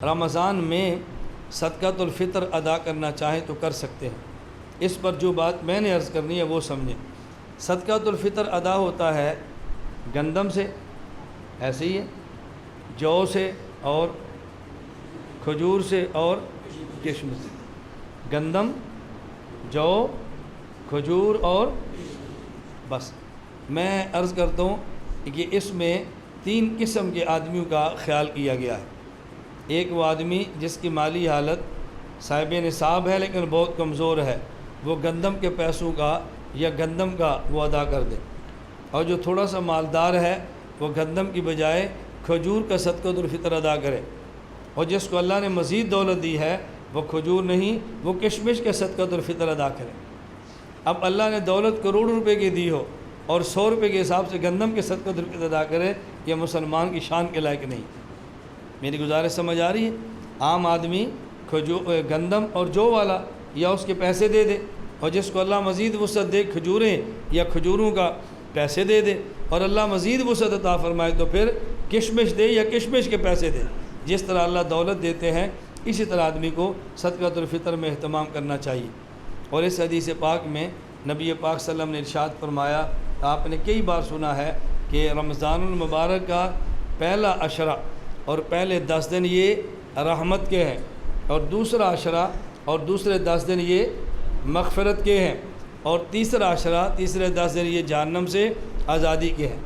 رمضان میں صدقۃ الفطر ادا کرنا چاہیں تو کر سکتے ہیں۔ اس پر جو بات میں نے عرض کرنی ہے وہ سمجھیں۔ صدقۃ الفطر ادا ہوتا ہے گندم سے، ایسے ہی ہے، جو سے اور کھجور سے اور کشمش سے۔ گندم، جو، کھجور اور بس۔ میں عرض کرتا ہوں کہ اس میں 3 قسم کے آدمیوں کا خیال کیا گیا ہے۔ ایک وہ آدمی جس کی مالی حالت صاحب نصاب ہے لیکن بہت کمزور ہے، وہ گندم کے پیسوں کا یا گندم کا وہ ادا کر دے، اور جو تھوڑا سا مالدار ہے وہ گندم کی بجائے کھجور کا صدقۃ الفطر ادا کرے، اور جس کو اللہ نے مزید دولت دی ہے وہ کھجور نہیں، وہ کشمش کا صدقۃ الفطر ادا کرے۔ اب اللہ نے دولت کروڑ روپے کی دی ہو اور 100 روپے کے حساب سے گندم کے صدقۃ الفطر ادا کرے، یہ مسلمان کی شان کے لائق نہیں۔ میری گزارش سمجھ آ رہی ہے؟ عام آدمی گندم اور جو والا یا اس کے پیسے دے دے، اور جس کو اللہ مزید وسعت دے کھجوریں یا کھجوروں کا پیسے دے دے، اور اللہ مزید وسعت عطا فرمائے تو پھر کشمش دے یا کشمش کے پیسے دے۔ جس طرح اللہ دولت دیتے ہیں اسی طرح آدمی کو صدقۃ الفطر میں اہتمام کرنا چاہیے۔ اور اس حدیث پاک میں نبی پاک صلی اللہ علیہ وسلم نے ارشاد فرمایا، آپ نے کئی بار سنا ہے کہ رمضان المبارک کا پہلا عشرہ اور پہلے 10 دن یہ رحمت کے ہیں، اور دوسرا عشرہ اور دوسرے 10 دن یہ مغفرت کے ہیں، اور تیسرا عشرہ تیسرے 10 دن یہ جہنم سے آزادی کے ہیں۔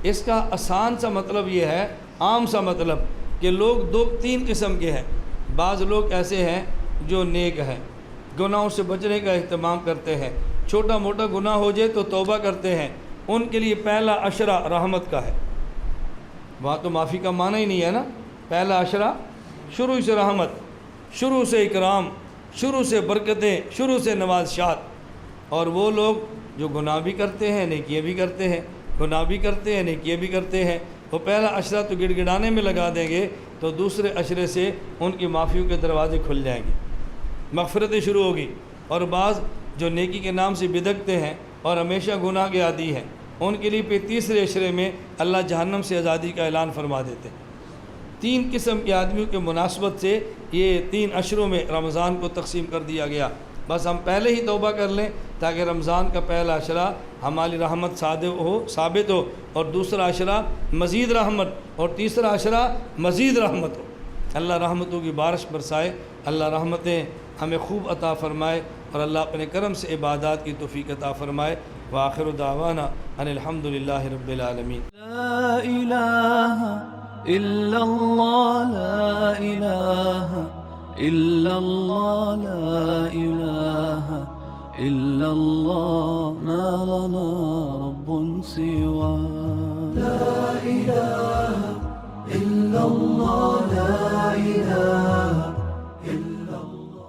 اس کا آسان سا مطلب یہ ہے، عام سا مطلب، کہ لوگ 3 قسم کے ہیں۔ بعض لوگ ایسے ہیں جو نیک ہیں، گناہوں سے بچنے کا اہتمام کرتے ہیں، چھوٹا موٹا گناہ ہو جائے تو توبہ کرتے ہیں، ان کے لیے پہلا عشرہ رحمت کا ہے۔ وہاں تو معافی کا معنی ہی نہیں ہے نا، پہلا عشرہ شروع سے رحمت، شروع سے اکرام، شروع سے برکتیں، شروع سے نوازشات۔ اور وہ لوگ جو گناہ بھی کرتے ہیں نیکیاں بھی کرتے ہیں، گناہ بھی کرتے ہیں نیکیاں بھی کرتے ہیں، وہ پہلا عشرہ تو گڑ گڑانے میں لگا دیں گے تو دوسرے عشرے سے ان کی معافیوں کے دروازے کھل جائیں گے، مغفرتیں شروع ہوگی۔ اور بعض جو نیکی کے نام سے بدکتے ہیں اور ہمیشہ گناہ کے عادی ہیں، ان کے لیے پھر تیسرے عشرے میں اللہ جہنم سے آزادی کا اعلان فرما دیتے ہیں۔ 3 قسم کے آدمیوں کے مناسبت سے یہ 3 عشروں میں رمضان کو تقسیم کر دیا گیا۔ بس ہم پہلے ہی توبہ کر لیں تاکہ رمضان کا پہلا عشرہ ہماری رحمت ثابت ہو، اور دوسرا عشرہ مزید رحمت، اور تیسرا عشرہ مزید رحمت ہو۔ اللہ رحمتوں کی بارش برسائے، اللہ رحمتیں ہمیں خوب عطا فرمائے، اور اللہ اپنے کرم سے عبادات کی توفیق عطا فرمائے۔ وآخر دعوانا ان الحمد للہ رب العالمین۔ لا الہ الا اللہ، لا الہ الا اللہ، لا الہ الا اللہ، ما لنا رب سوا۔ لا الہ الا اللہ۔